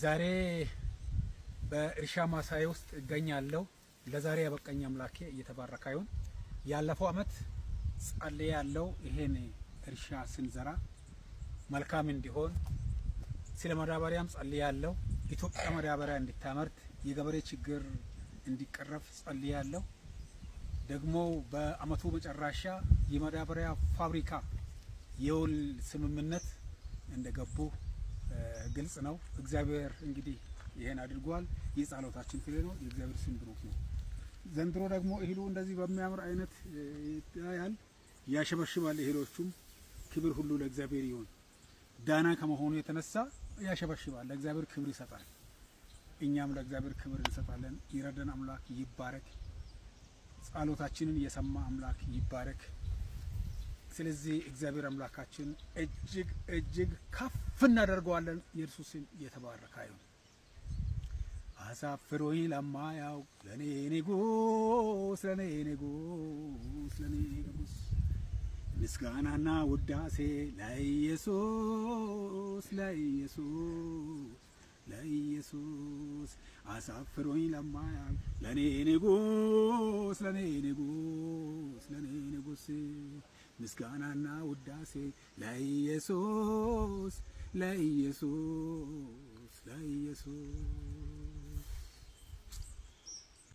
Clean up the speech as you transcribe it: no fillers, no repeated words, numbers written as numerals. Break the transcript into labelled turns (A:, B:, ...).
A: ዛሬ በእርሻ ማሳዬ ውስጥ እገኛለሁ። ለዛሬ ያበቃኝ አምላኬ እየተባረከ ይሁን። ያለፈው አመት ጸልያለሁ። ይሄን እርሻ ስንዘራ መልካም እንዲሆን ስለ ማዳበሪያም ጸልያለሁ። ኢትዮጵያ ማዳበሪያ እንድታመርት የገበሬ ችግር እንዲቀረፍ ጸልያለሁ። ደግሞ በአመቱ መጨረሻ የማዳበሪያ ፋብሪካ የውል ስምምነት እንደገቡ ግልጽ ነው። እግዚአብሔር እንግዲህ ይሄን አድርጓል። የጸሎታችን ፍሬ ነው። የእግዚአብሔር ስም ብሩክ ነው። ዘንድሮ ደግሞ እህሉ እንደዚህ በሚያምር አይነት ያያል፣ ያሸበሽባል። እህሎቹም ክብር ሁሉ ለእግዚአብሔር ይሁን። ዳና ከመሆኑ የተነሳ ያሸበሽባል፣ ለእግዚአብሔር ክብር ይሰጣል። እኛም ለእግዚአብሔር ክብር እንሰጣለን። ይረዳን አምላክ ይባረክ። ጸሎታችንን የሰማ አምላክ ይባረክ። ስለዚህ እግዚአብሔር አምላካችን እጅግ ከፍ እናደርገዋለን። የእርሱ ስም የተባረከ ይሁን። አሳፍሮኝ ለማያውቅ ለኔ ንጉስ ምስጋናና ውዳሴ ለኢየሱስ አሳፍሮኝ ለማያውቅ ለኔ ንጉስ ምስጋናና ውዳሴ ለኢየሱስ